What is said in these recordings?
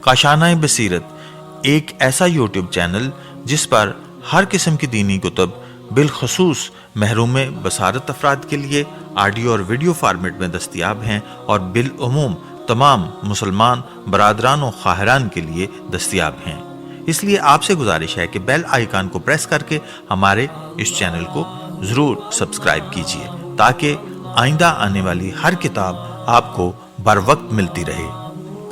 کاشانۂ بصیرت ایک ایسا یوٹیوب چینل جس پر ہر قسم کی دینی کتب بالخصوص محروم بصارت افراد کے لیے آڈیو اور ویڈیو فارمیٹ میں دستیاب ہیں اور بالعموم تمام مسلمان برادران و خواہران کے لیے دستیاب ہیں۔ اس لیے آپ سے گزارش ہے کہ بیل آئیکن کو پریس کر کے ہمارے اس چینل کو ضرور سبسکرائب کیجیے تاکہ آئندہ آنے والی ہر کتاب آپ کو بر وقت ملتی رہے۔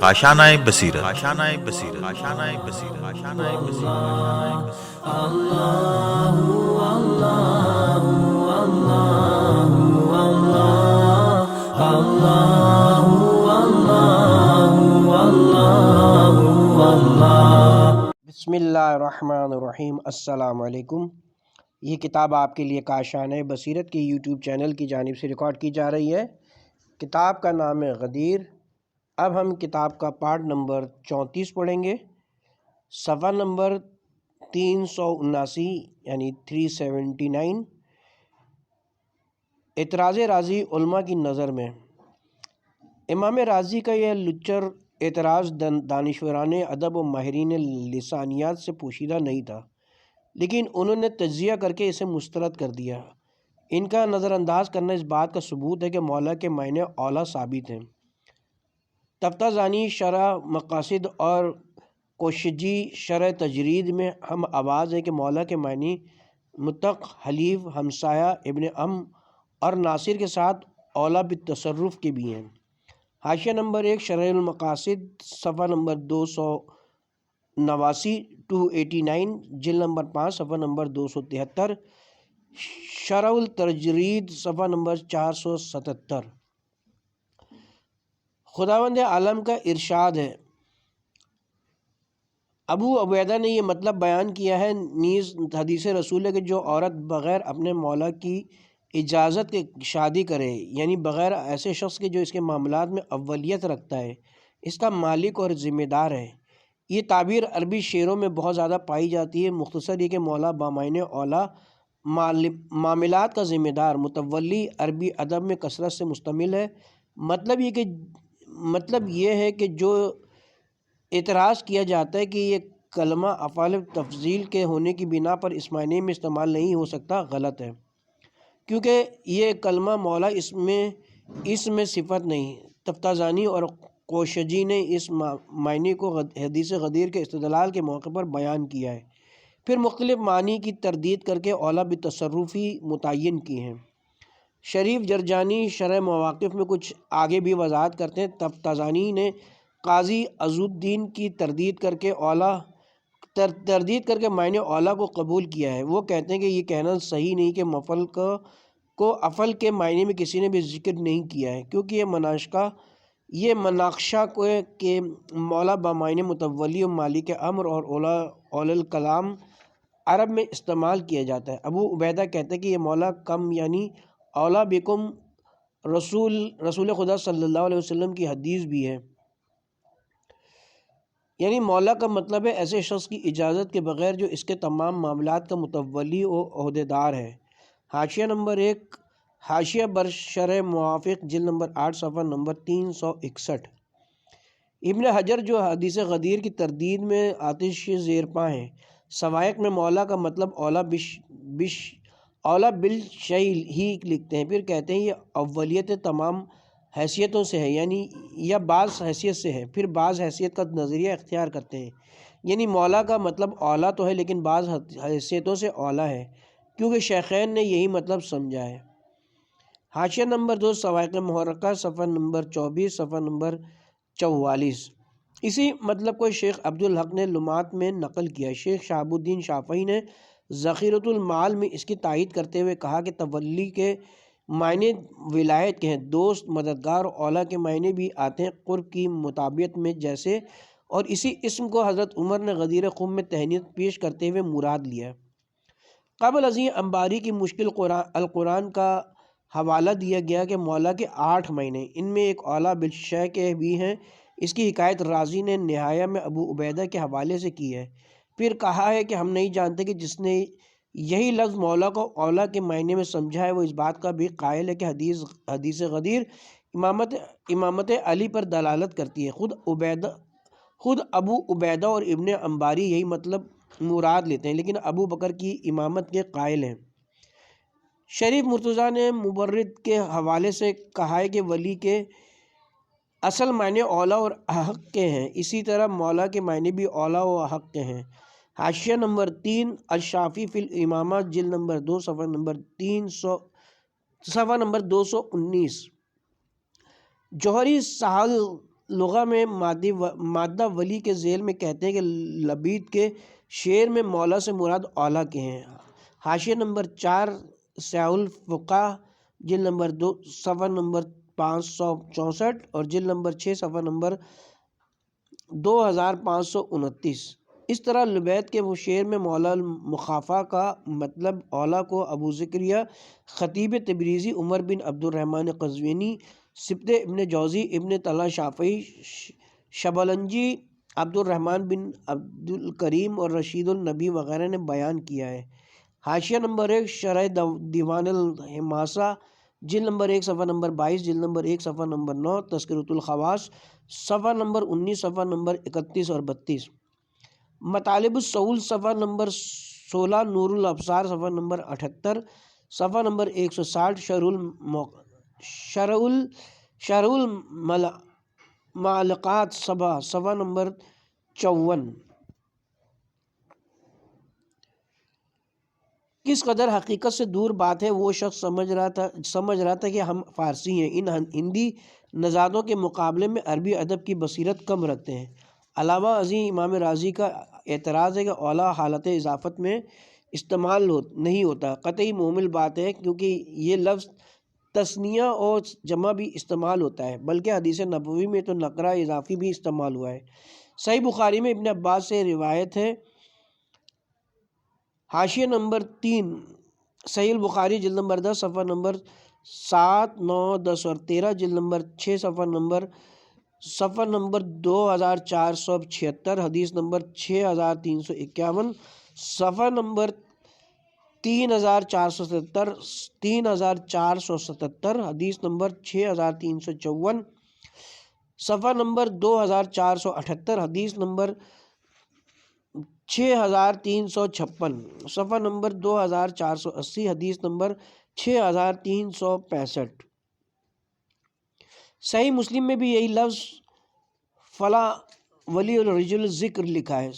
کاشانۂ بصیرت، کاشانۂ بصیرت، کاشانۂ بصیرت، کاشانۂ بصیرت۔ بسم اللہ الرحمن الرحیم۔ السلام علیکم۔ یہ کتاب آپ کے لیے کاشانۂ بصیرت کے یوٹیوب چینل کی جانب سے ریکارڈ کی جا رہی ہے۔ کتاب کا نام ہے غدیر۔ اب ہم کتاب کا پارٹ نمبر 34 پڑھیں گے، صفحہ نمبر 379 یعنی 379۔ اعتراض رازی علماء کی نظر میں۔ امام رازی کا یہ لچر اعتراض دانشوران ادب و ماہرین لسانیات سے پوشیدہ نہیں تھا، لیکن انہوں نے تجزیہ کر کے اسے مسترد کر دیا۔ ان کا نظر انداز کرنا اس بات کا ثبوت ہے کہ مولا کے معنی اولا ثابت ہیں۔ تفتازانی شرح مقاصد اور کوشجی شرح تجرید میں ہم آواز ہے کہ مولا کے معنی متق، حلیف، ہمسایہ، ابن ام اور ناصر کے ساتھ اولا بالتصرف کے بھی ہیں۔ حاشیہ نمبر 1 شرح المقاصد صفحہ نمبر 289 289، جلد نمبر 5 صفحہ نمبر 273، شرح التجرید صفحہ نمبر 477۔ خداوند عالم کا ارشاد ہے، ابو عبیدہ نے یہ مطلب بیان کیا ہے، نیز حدیث رسول ہے کہ جو عورت بغیر اپنے مولا کی اجازت کے شادی کرے، یعنی بغیر ایسے شخص کے جو اس کے معاملات میں اولیت رکھتا ہے، اس کا مالک اور ذمہ دار ہے۔ یہ تعبیر عربی شعروں میں بہت زیادہ پائی جاتی ہے۔ مختصر یہ کہ مولا بامعنی اولا، معاملات کا ذمہ دار، متولی عربی ادب میں کثرت سے مستعمل ہے۔ مطلب یہ ہے کہ جو اعتراض کیا جاتا ہے کہ یہ کلمہ افعال تفضیل کے ہونے کی بنا پر اس معنی میں استعمال نہیں ہو سکتا، غلط ہے، کیونکہ یہ کلمہ مولا اس میں صفت نہیں۔ تفتازانی اور کوشجی نے اس معنی کو حدیث غدیر کے استدلال کے موقع پر بیان کیا ہے، پھر مختلف معنی کی تردید کر کے اولا بالتصرفی متعین کی ہیں۔ شریف جرجانی شرح مواقف میں کچھ آگے بھی وضاحت کرتے ہیں۔ تفتازانی نے قاضی عزالدین کی تردید کر کے معنی اولا کو قبول کیا ہے۔ وہ کہتے ہیں کہ یہ کہنا صحیح نہیں کہ مفعول کو افعل کے معنی میں کسی نے بھی ذکر نہیں کیا ہے، کیونکہ یہ مناقشہ کہ مولا بمعنی متولی و مالک امر اور اولا الکلام عرب میں استعمال کیا جاتا ہے۔ ابو عبیدہ کہتے ہیں کہ یہ مولا کم یعنی اولا بکم رسول خدا صلی اللہ علیہ وسلم کی حدیث بھی ہے، یعنی مولا کا مطلب ہے ایسے شخص کی اجازت کے بغیر جو اس کے تمام معاملات کا متولی و عہدیدار ہے۔ حاشیہ نمبر 1 حاشیہ بر شرح موافق جلد نمبر 8 صفحہ نمبر 361۔ ابن حجر جو حدیث غدیر کی تردید میں آتش زیر پا ہیں، سوائق میں مولا کا مطلب اولا بالشیء ہی لکھتے ہیں، پھر کہتے ہیں یہ اولیت تمام حیثیتوں سے ہے، یعنی یا بعض حیثیت سے ہے، پھر بعض حیثیت کا نظریہ اختیار کرتے ہیں، یعنی مولا کا مطلب اولا تو ہے لیکن بعض حیثیتوں سے اولا ہے، کیونکہ شیخین نے یہی مطلب سمجھا ہے۔ حاشیہ نمبر 2 سوائق محرکہ صفحہ نمبر 24 صفحہ نمبر 44۔ اسی مطلب کو شیخ عبدالحق نے لمعات میں نقل کیا۔ شیخ شہاب الدین شافعی نے ذخیرۃ المعال میں اس کی تائید کرتے ہوئے کہا کہ تولی کے معنی ولایت کے ہیں، دوست، مددگار، اولا کے معنی بھی آتے ہیں قرب کی مطابقت میں جیسے، اور اسی اسم کو حضرت عمر نے غدیر خم میں تہنیت پیش کرتے ہوئے مراد لیا۔ قبل ازیں انباری کی مشکل القرآن کا حوالہ دیا گیا کہ مولا کے 8 معنی، ان میں ایک اولا بالشیء کے بھی ہیں۔ اس کی حکایت رازی نے نہایہ میں ابو عبیدہ کے حوالے سے کی ہے، پھر کہا ہے کہ ہم نہیں جانتے کہ جس نے یہی لفظ مولا کو اولا کے معنی میں سمجھا ہے، وہ اس بات کا بھی قائل ہے کہ حدیث غدیر امامت علی پر دلالت کرتی ہے۔ خود ابو عبیدہ اور ابن انباری یہی مطلب مراد لیتے ہیں، لیکن ابو بکر کی امامت کے قائل ہیں۔ شریف مرتضیٰ نے مبرد کے حوالے سے کہا ہے کہ ولی کے اصل معنی اولا اور حق کے ہیں، اسی طرح مولا کے معنی بھی اولا و حق کے ہیں۔ حاشیہ نمبر 3 الشافی فی الامامہ جلد نمبر 2 صفحہ نمبر 219۔ جوہری سہل لغہ میں مادہ ولی کے ذیل میں کہتے ہیں کہ لبید کے شعر میں مولا سے مراد اولا کے ہیں۔ حاشیہ نمبر 4 سیاہ الفقہ جلد نمبر 2 صفحہ نمبر 564 اور جلد نمبر 6 صفحہ نمبر 2529۔ اس طرح لبید کے شعر میں مولا المخافہ کا مطلب اولا کو ابو زکریہ خطیب تبریزی، عمر بن عبد الرحمن قزوینی، سبط ابن جوزی، ابن طلحہ شافعی، شبلنجی، عبد الرحمن بن عبد الکریم اور رشید النبی وغیرہ نے بیان کیا ہے۔ حاشیہ نمبر 1 شرح دیوان الحماسہ جلد نمبر 1 صفحہ نمبر 22، جلد نمبر 1 صفحہ نمبر 9، تذکرۃ الخواص صفحہ نمبر 19، صفحہ نمبر 31 اور 32، مطالب الصول صفحہ نمبر 16، نور الابصار صفحہ نمبر 78، صفحہ نمبر 160، شرح المعلقات صفحہ نمبر 54۔ کس قدر حقیقت سے دور بات ہے، وہ شخص سمجھ رہا تھا کہ ہم فارسی ہیں، ان ہندی نژادوں کے مقابلے میں عربی ادب کی بصیرت کم رکھتے ہیں۔ علاوہ ازیں امام رازی کا اعتراض ہے کہ اولا حالت اضافت میں استعمال نہیں ہوتا، قطعی محمل بات ہے کیونکہ یہ لفظ تثنیہ اور جمع بھی استعمال ہوتا ہے، بلکہ حدیث نبوی میں تو نکرہ اضافی بھی استعمال ہوا ہے۔ صحیح بخاری میں ابن عباس سے روایت ہے۔ حاشیہ نمبر 3 صحیح البخاری جلد نمبر 10 صفحہ نمبر 7، 9، 10 اور 13، جلد نمبر 6 صفحہ نمبر 2476، حدیث نمبر 6351، صفحہ نمبر 3477، 3477، حدیث نمبر 6354، صفحہ نمبر 2478، حدیث نمبر 6356، صفحہ نمبر 2480، حدیث نمبر 6365۔ صحیح مسلم میں بھی یہی لفظ فلاں ولی الرجل ذکر لکھا ہے۔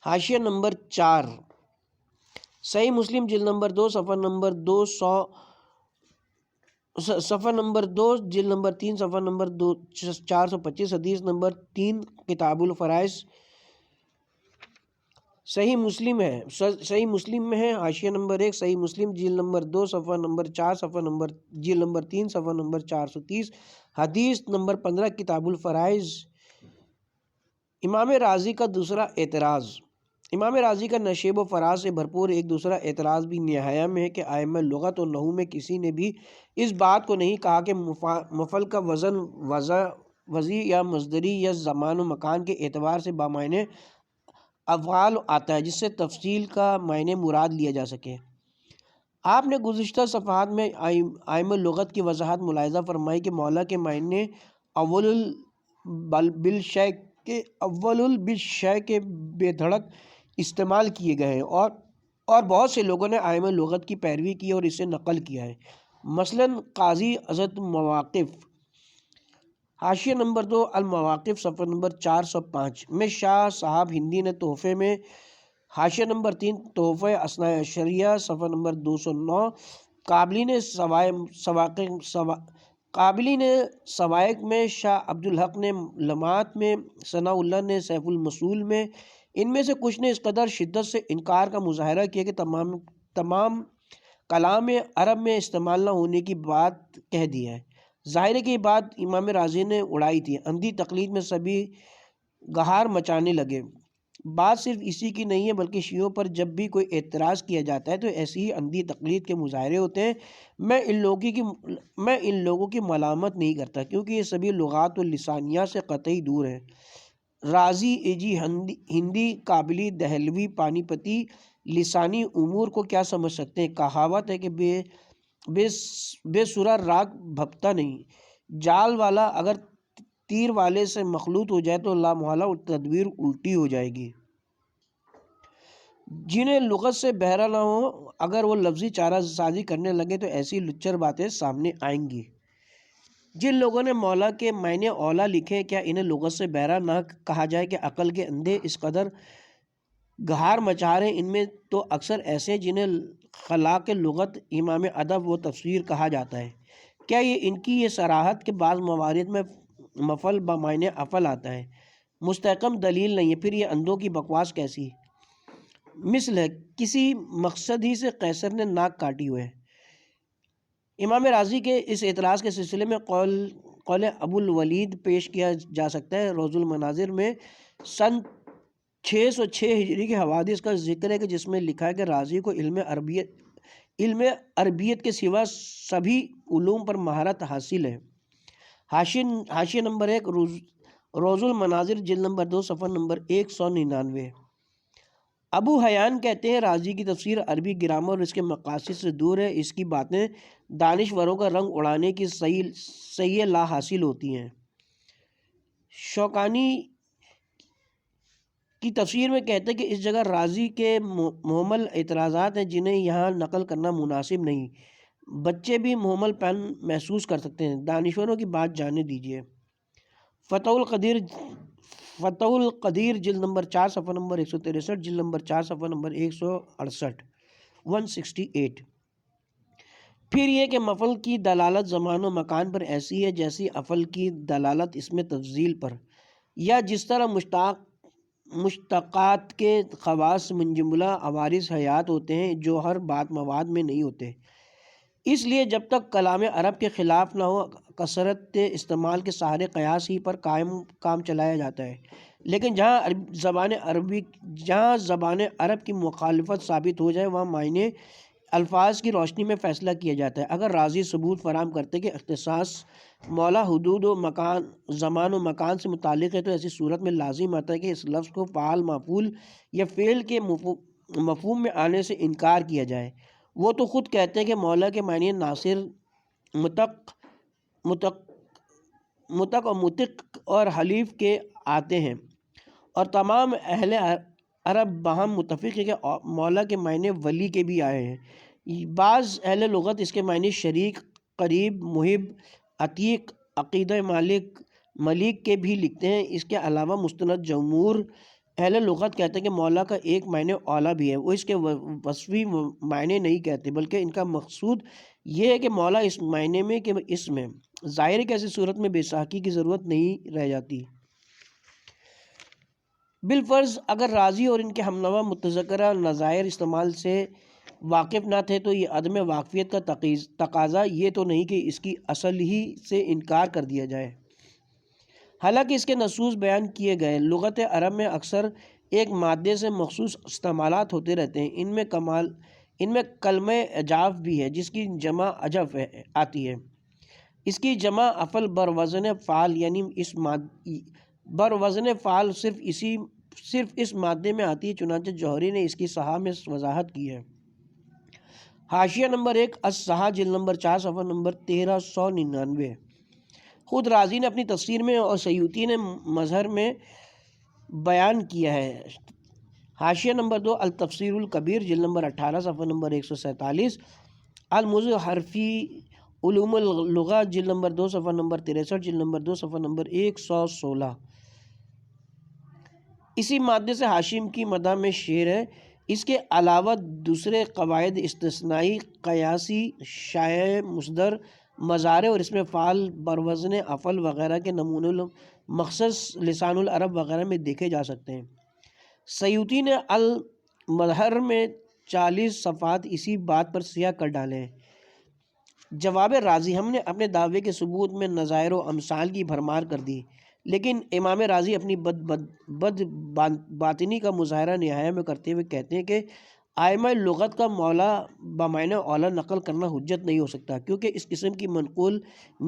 حاشیہ نمبر 4 صحیح مسلم جلد نمبر 2 صفحہ نمبر 2 جلد نمبر 3 صفحہ نمبر 425، حدیث نمبر 3 کتاب الفرائض۔ صحیح مسلم میں ہے۔ حاشیہ نمبر 1 صحیح مسلم جلد نمبر 2 صفحہ نمبر 4 صفحہ نمبر جلد نمبر 3 صفحہ نمبر 430، حدیث نمبر 15 کتاب الفرائض۔ امام رازی کا دوسرا اعتراض۔ امام رازی کا نشیب و فراز سے بھرپور ایک دوسرا اعتراض بھی نہایہ میں ہے کہ ائمہ لغت و نحو میں کسی نے بھی اس بات کو نہیں کہا کہ مفعل کا وزن وضعی یا مصدری یا زمان و مکان کے اعتبار سے بامعنی افعال آتا ہے، جس سے تفصیل کا معنی مراد لیا جا سکے۔ آپ نے گزشتہ صفحات میں ائمہ لغت کی وضاحت ملاحظہ فرمائی کہ مولا کے معنی اول بالشے کے بے دھڑک استعمال کیے گئے ہیں اور بہت سے لوگوں نے ائمہ لغت کی پیروی کی اور اسے نقل کیا ہے، مثلاً قاضی عزت مواقف۔ حاشیہ نمبر 2 المواقف صفحہ نمبر 405 میں شاہ صاحب ہندی نے تحفے میں، حاشیہ نمبر 3 تحفہ اثناء عشریہ صفحہ نمبر 209، قابلی نے سوائق میں، شاہ عبدالحق نے لمعات میں، ثناء اللہ نے سیف المصول میں، ان میں سے کچھ نے اس قدر شدت سے انکار کا مظاہرہ کیا کہ تمام کلام عرب میں استعمال نہ ہونے کی بات کہہ دی ہے۔ ظاہر ہے کہ یہ بات امام رازی نے اڑائی تھی۔ اندھی تقلید میں سبھی گہار مچانے لگے۔ بات صرف اسی کی نہیں ہے بلکہ شیعوں پر جب بھی کوئی اعتراض کیا جاتا ہے تو ایسی ہی اندھی تقلید کے مظاہرے ہوتے ہیں۔ میں ان لوگوں کی ملامت نہیں کرتا کیونکہ یہ سبھی لغات و لسانیات سے قطعی دور ہیں۔ رازی ایجی ہندی، قابلی دہلوی پانی پتی، لسانی امور کو کیا سمجھ سکتے ہیں؟ کہاوت ہے کہ بے سرا راگ بھپتا نہیں، جال والا اگر تیر والے سے مخلوط ہو جائے تو لامحالہ تدبیر الٹی ہو جائے گی۔ جنہیں لغت سے بہرا نہ ہو، اگر وہ لفظی چارہ سازی کرنے لگے تو ایسی لچر باتیں سامنے آئیں گی۔ جن لوگوں نے مولا کے معنی اولا لکھے، کیا انہیں لغت سے بہرا نہ کہا جائے کہ عقل کے اندھے اس قدر گہار مچا رہے ہیں؟ ان میں تو اکثر ایسے ہیں جنہیں خلاق لغت، امام ادب و تفسیر کہا جاتا ہے۔ کیا یہ ان کی یہ صراحت کہ بعض موارد میں مفعل بمعنی افعل آتا ہے مستحکم دلیل نہیں ہے؟ پھر یہ اندھوں کی بکواس کیسی مثل ہے؟ کسی مقصد ہی سے قیصر نے ناک کاٹی ہوئے۔ امام راضی کے اس اعتراض کے سلسلے میں قول ابو الولید پیش کیا جا سکتا ہے۔ روز المناظر میں سن 606 ہجری کے حوادث کا ذکر ہے کہ جس میں لکھا ہے کہ راضی کو علم عربیت کے سوا سبھی علوم پر مہارت حاصل ہے۔ حاشیہ نمبر 1 روز المناظر جلد نمبر 2 صفحہ نمبر 199۔ ابو حیان کہتے ہیں راضی کی تفسیر عربی گرامر اور اس کے مقاصد سے دور ہے، اس کی باتیں دانشوروں کا رنگ اڑانے کی صحیح لا حاصل ہوتی ہیں۔ شوکانی کی تفسیر میں کہتے ہیں کہ اس جگہ راضی کے محمل اعتراضات ہیں جنہیں یہاں نقل کرنا مناسب نہیں، بچے بھی محمل پن محسوس کر سکتے ہیں، دانشوروں کی بات جانے دیجیے۔ فتح القدیر جلد نمبر 4 صفحہ نمبر 163، جلد نمبر 4 صفحہ نمبر 168۔ پھر یہ کہ مفعل کی دلالت زمان و مکان پر ایسی ہے جیسی افعل کی دلالت اس میں تفضیل پر، یا جس طرح مشتقات کے خواص منجملہ عوارض حیات ہوتے ہیں جو ہر بات مواد میں نہیں ہوتے۔ اس لیے جب تک کلام عرب کے خلاف نہ ہو کثرت استعمال کے سہارے قیاس ہی پر کام چلایا جاتا ہے، لیکن جہاں زبان عرب کی مخالفت ثابت ہو جائے وہاں معنی الفاظ کی روشنی میں فیصلہ کیا جاتا ہے۔ اگر راضی ثبوت فراہم کرتے کہ اختصاص مولا حدود و مکان، زمان و مکان سے متعلق ہے تو ایسی صورت میں لازم آتا ہے کہ اس لفظ کو فعال، مفعول یا فعل کے مفہوم میں آنے سے انکار کیا جائے۔ وہ تو خود کہتے ہیں کہ مولا کے معنی ناصر، متق و متق اور حلیف کے آتے ہیں، اور تمام اہل عرب باہم متفق ہے کہ مولا کے معنی ولی کے بھی آئے ہیں۔ بعض اہل لغت اس کے معنی شریک، قریب، محب، عتیق، عقیدہ ملیک کے بھی لکھتے ہیں۔ اس کے علاوہ مستند جمہور اہل لغت کہتے ہیں کہ مولا کا ایک معنی اولا بھی ہے، وہ اس کے وصفی معنی نہیں کہتے، بلکہ ان کا مقصود یہ ہے کہ مولا اس معنی میں کہ اس میں ظاہر کیسی صورت میں بے ساکی کی ضرورت نہیں رہ جاتی۔ بالفرض اگر راضی اور ان کے ہمنوا متذکرہ نظائر استعمال سے واقف نہ تھے تو یہ عدم واقفیت کا تقاضا یہ تو نہیں کہ اس کی اصل ہی سے انکار کر دیا جائے، حالانکہ اس کے نصوص بیان کیے گئے۔ لغت عرب میں اکثر ایک مادے سے مخصوص استعمالات ہوتے رہتے ہیں، ان میں کلمہ عجاف بھی ہے جس کی جمع عجف آتی ہے۔ اس کی جمع افعل بروزن فعال، یعنی بروزن فعال صرف اس مادے میں آتی ہے، چنانچہ جوہری نے اس کی صحاح میں وضاحت کی ہے۔ حاشیہ نمبر 1 الصحاح جلد نمبر 4 صفحہ نمبر 1399۔ خود راضی نے اپنی تفسیر میں اور سیوطی نے مظہر میں بیان کیا ہے۔ حاشیہ نمبر 2 التفسیر الکبیر جلد نمبر 18 صفحہ نمبر 147، المظہر فی علوم اللغہ جلد نمبر 2 صفحہ نمبر 63، جلد نمبر 2 صفحہ نمبر 116۔ اسی مادے سے ہاشم کی مدح میں شعر ہے۔ اس کے علاوہ دوسرے قواعد استثنائی، قیاسی، شائع، مصدر، مضارع اور اس میں فعل، بروزن افعل وغیرہ کے نمونے مخصوص لسان العرب وغیرہ میں دیکھے جا سکتے ہیں۔ سیوطی نے المظہر میں 40 صفحات اسی بات پر سیاہ کر ڈالے ہیں۔ جواب راضی: ہم نے اپنے دعوے کے ثبوت میں نظائر و امثال کی بھرمار کر دی، لیکن امام راضی اپنی بد باطنی کا مظاہرہ نہایہ میں کرتے ہوئے کہتے ہیں کہ ائمہ لغت کا مولا بمعنی اولا نقل کرنا حجت نہیں ہو سکتا، کیونکہ اس قسم کی منقول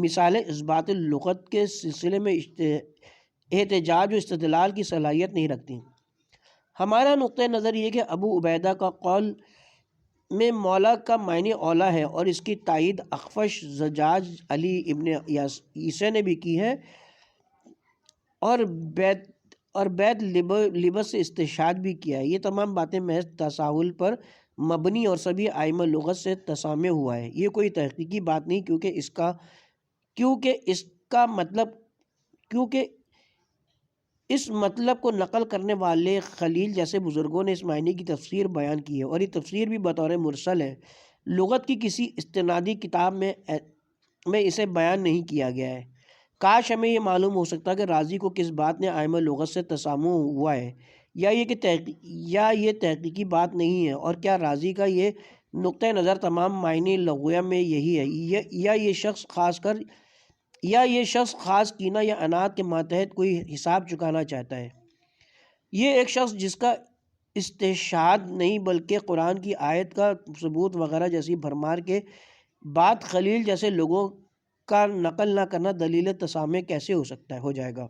مثالیں اثبات لغت کے سلسلے میں احتجاج و استدلال کی صلاحیت نہیں رکھتی۔ ہمارا نقطۂ نظر یہ کہ ابو عبیدہ کا قول میں مولا کا معنی اولا ہے اور اس کی تائید اخفش، زجاج، علی ابن عیسیٰ نے بھی کی ہے اور بیت لبس سے استشہاد بھی کیا ہے۔ یہ تمام باتیں محض تساہل پر مبنی اور سبھی ائمہ لغت سے تسامع ہوا ہے۔ یہ کوئی تحقیقی بات نہیں، کیونکہ اس مطلب کو نقل کرنے والے خلیل جیسے بزرگوں نے اس معنی کی تفسیر بیان کی ہے اور یہ تفسیر بھی بطور مرسل ہے۔ لغت کی کسی استنادی کتاب میں اسے بیان نہیں کیا گیا ہے۔ کاش ہمیں یہ معلوم ہو سکتا کہ راضی کو کس بات نے ائمہ لغت سے تسامع ہوا ہے، یا یہ تحقیقی بات نہیں ہے، اور کیا راضی کا یہ نقطۂ نظر تمام معنی لغویہ میں یہی ہے، یا یہ شخص خاص کینہ یا عناد کے ماتحت کوئی حساب چکانا چاہتا ہے۔ یہ ایک شخص جس کا استشہاد نہیں بلکہ قرآن کی آیت کا ثبوت وغیرہ جیسی بھرمار کے بعد خلیل جیسے لوگوں کا نقل نہ کرنا دلیل تسامع کیسے ہو جائے گا؟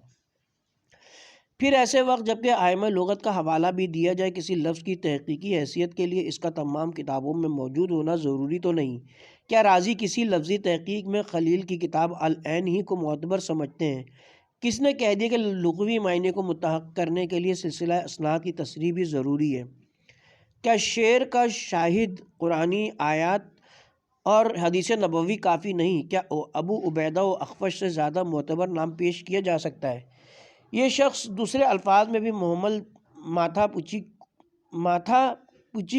پھر ایسے وقت جبکہ ائمہ لغت کا حوالہ بھی دیا جائے کسی لفظ کی تحقیقی حیثیت کے لیے اس کا تمام کتابوں میں موجود ہونا ضروری تو نہیں۔ کیا راضی کسی لفظی تحقیق میں خلیل کی کتاب العین ہی کو معتبر سمجھتے ہیں؟ کس نے کہہ دیا کہ لغوی معنی کو متحقق کرنے کے لیے سلسلہ اسناد کی تصریح بھی ضروری ہے؟ کیا شعر کا شاہد قرآنی آیات اور حدیث نبوی کافی نہیں؟ کیا ابو عبیدہ و اخفش سے زیادہ معتبر نام پیش کیا جا سکتا ہے؟ یہ شخص دوسرے الفاظ میں بھی محمل ماتھا پچی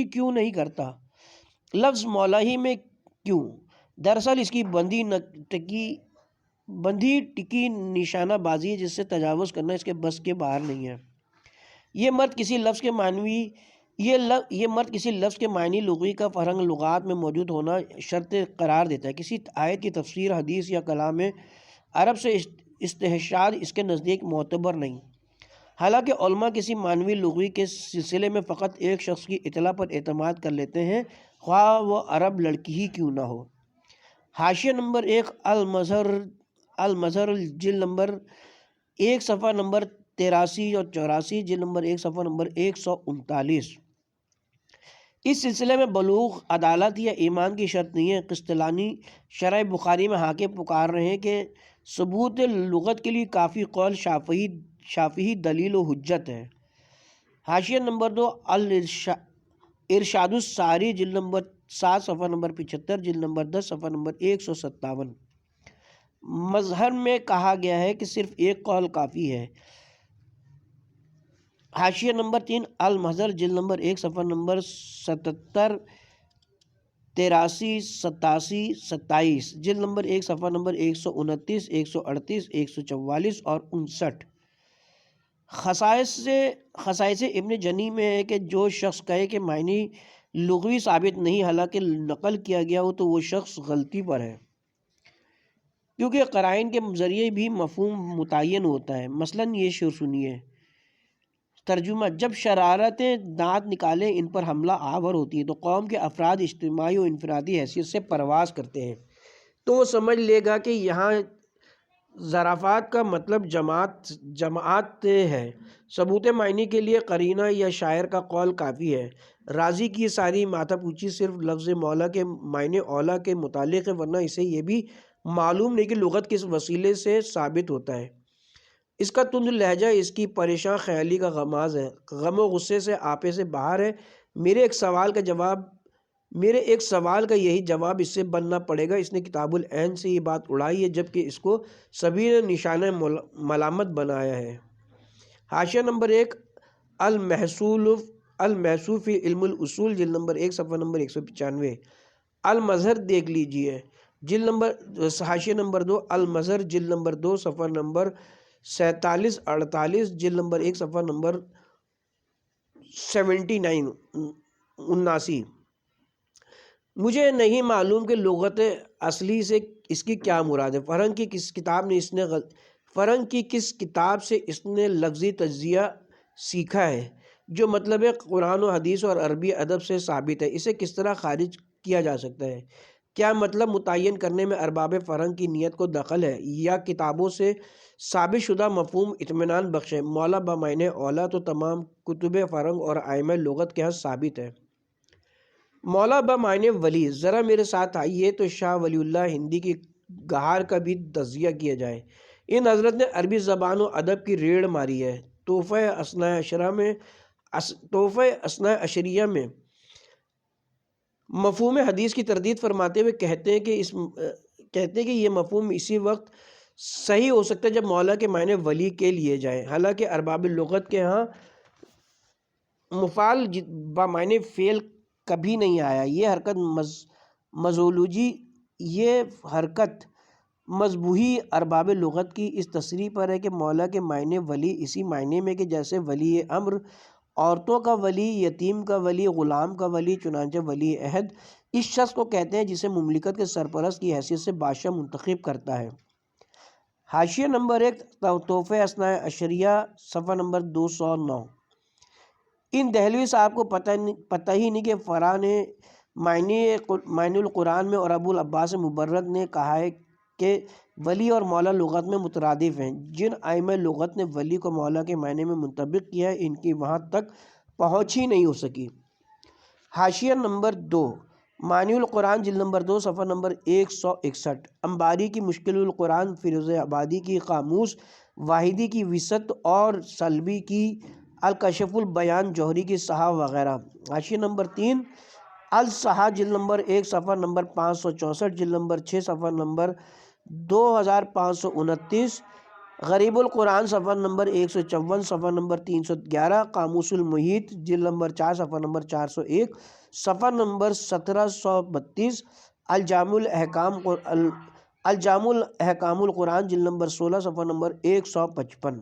کیوں نہیں کرتا؟ لفظ مولا ہی میں کیوں؟ دراصل اس کی بندھی ٹکی نشانہ بازی ہے جس سے تجاوز کرنا اس کے بس کے باہر نہیں ہے۔ یہ مرد کسی لفظ کے معنی لغوی کا فرہنگ لغات میں موجود ہونا شرط قرار دیتا ہے۔ کسی آیت کی تفسیر، حدیث یا کلام عرب سے استشہاد اس کے نزدیک معتبر نہیں، حالانکہ علماء کسی معنوی لغوی کے سلسلے میں فقط ایک شخص کی اطلاع پر اعتماد کر لیتے ہیں، خواہ وہ عرب لڑکی ہی کیوں نہ ہو۔ حاشیہ نمبر 1 المظہر جلد نمبر 1 صفحہ نمبر 83 اور 84، جلد نمبر 1 صفحہ نمبر 139۔ اس سلسلے میں بلوغ، عدالت یا ایمان کی شرط نہیں ہے۔ قسطلانی شرح بخاری میں حاکم پکار رہے ہیں کہ ثبوت لغت کے لیے کافی قول شافعی دلیل و حجت ہے۔ حاشیہ نمبر 2 ارشاد الساری جلد نمبر 7 صفحہ نمبر 75، جلد نمبر 10 صفحہ نمبر 157۔ مظہر میں کہا گیا ہے کہ صرف ایک قول کافی ہے۔ حاشیہ نمبر 3 المظہر جلد نمبر 1 صفحہ نمبر 77، 83، 87، 27، جلد نمبر 1 صفحہ نمبر 129، 138، 144 اور 59۔ خصائص ابن جنی میں ہے کہ جو شخص کہے کہ معنی لغوی ثابت نہیں حالانکہ نقل کیا گیا ہو تو وہ شخص غلطی پر ہے، کیونکہ قرائن کے ذریعے بھی مفہوم متعین ہوتا ہے۔ مثلاً یہ شعر سنیے۔ ترجمہ: جب شرارتیں دانت نکالے ان پر حملہ آور ہوتی ہے تو قوم کے افراد اجتماعی و انفرادی حیثیت سے پرواز کرتے ہیں، تو وہ سمجھ لے گا کہ یہاں ظرافات کا مطلب جماعت ہے۔ ثبوت معنی کے لیے قرینہ یا شاعر کا قول کافی ہے۔ راضی کی ساری ماتھا پوچھی صرف لفظ مولا کے معنی اولا کے متعلق ہے، ورنہ اسے یہ بھی معلوم نہیں کہ لغت کس وسیلے سے ثابت ہوتا ہے۔ اس کا تند لہجہ اس کی پریشان خیالی کا غماز ہے، غم و غصے سے آپے سے باہر ہے۔ میرے ایک سوال کا یہی جواب اس سے بننا پڑے گا۔ اس نے کتاب العین سے یہ بات اڑائی ہے جبکہ اس کو سبھی نے نشانہ ملامت بنایا ہے۔ حاشیہ نمبر 1 المحصول فی علم الاصول جلد نمبر 1 صفحہ نمبر 195۔ المظہر دیکھ لیجئے، جلد نمبر حاشیہ نمبر 2 المظہر جلد نمبر 2 صفحہ نمبر 47 48، جلد نمبر 1 صفحہ نمبر 79۔ مجھے نہیں معلوم کہ لغت اصلی سے اس کی کیا مراد ہے۔ فرنگ کی کس کتاب سے اس نے لفظی تجزیہ سیکھا ہے جو مطلب قرآن و حدیث اور عربی ادب سے ثابت ہے، اسے کس طرح خارج کیا جا سکتا ہے؟ کیا مطلب متعین کرنے میں ارباب فرہنگ کی نیت کو دخل ہے یا کتابوں سے ثابت شدہ مفہوم اطمینان بخش ہے؟ مولا بمعنی اولا تو تمام کتب فرہنگ اور ائمہ لغت کے ہاں ثابت ہے۔ مولا بمعنی ولی، ذرا میرے ساتھ آئیے تو شاہ ولی اللہ ہندی کی گہار کا بھی تجزیہ کیا جائے۔ ان حضرت نے عربی زبان و ادب کی ریڑھ ماری ہے۔ تحفہ اثنا عشریہ میں مفہوم حدیث کی تردید فرماتے ہوئے کہتے ہیں کہ یہ مفہوم اسی وقت صحیح ہو سکتا ہے جب مولا کے معنی ولی کے لیے جائے، حالانکہ ارباب لغت کے ہاں مفعول بمعنی فعل کبھی نہیں آیا۔ یہ حرکت مذبوحی ارباب لغت کی اس تصریح پر ہے کہ مولا کے معنی ولی اسی معنی میں کہ جیسے ولی امر عورتوں کا ولی، یتیم کا ولی، غلام کا ولی، چنانچہ ولی عہد اس شخص کو کہتے ہیں جسے مملکت کے سرپرست کی حیثیت سے بادشاہ منتخب کرتا ہے۔ حاشیہ نمبر 1 تحفہ اثنا عشریہ صفحہ نمبر 209۔ ان دہلوی صاحب کو پتہ ہی نہیں کہ فرا نے معنی القرآن میں اور ابو العباس مبرد نے کہا ہے کہ ولی اور مولا لغت میں مترادف ہیں۔ جن ائمہ لغت نے ولی کو مولا کے معنی میں منطبق کیا ہے ان کی وہاں تک پہنچ ہی نہیں ہو سکی۔ حاشیہ نمبر 2 معنی القرآن جلد نمبر 2 صفحہ نمبر 161۔ انباری کی مشکل القرآن، فیروز آبادی کی قاموس، واحدی کی وسعت اور سلبی کی الکشف البیان، جوہری کی صحاح وغیرہ۔ حاشیہ نمبر 3 الصحاح جلد نمبر 1 صفحہ نمبر 564، جلد نمبر 6 صفحہ نمبر 2529، غریب القرآن صفحہ نمبر 154، صفحہ نمبر 311، قاموس المحیط جلد نمبر 4 صفحہ نمبر 401، صفحہ نمبر 1732، الجامع الاحکام القرآن جلد نمبر 16 صفحہ نمبر 155۔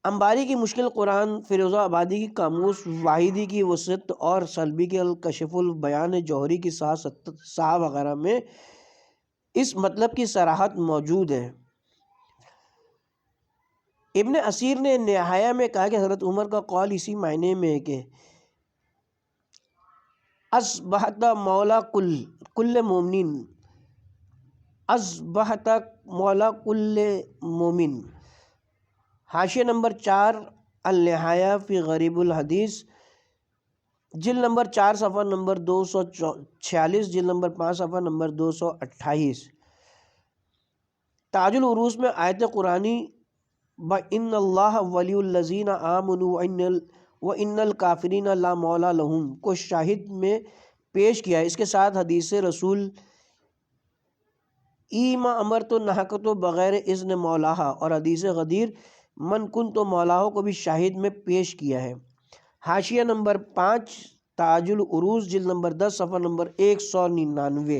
انباری کی مشکل قرآن، فیروز آبادی کی قاموس، واحدی کی وسعت اور سلبی کے الکشف البیان، جوہری کی صحاح وغیرہ میں اس مطلب کی صراحت موجود ہے۔ ابن اسیر نے نہایہ میں کہا کہ حضرت عمر کا قول اسی معنی میں ہے کہ اصبحت مولا کل مومن، اصبحت مولا کل مومن۔ حاشیہ نمبر 4 النہایہ فی غریب الحدیث جلد نمبر 4 صفحہ نمبر 246، جلد نمبر 5 صفحہ نمبر 228۔ تاج العروس میں آیت قرآنی وَإِنَّ اللَّهَ وَلِيُّ الَّذِينَ آمَنُوا وَإِنَّ الْكَافِرِينَ لَا مَوْلَىٰ لَهُمْ کو شاہد میں پیش کیا ہے۔ اس کے ساتھ حدیث رسول ایما امر تو نحکتو بغیر اذن مولاہا اور حدیث غدیر من کن تو مولاہو کو بھی شاہد میں پیش کیا ہے۔ حاشیہ نمبر 5 تاج العروس جلد نمبر 10 صفحہ نمبر 199۔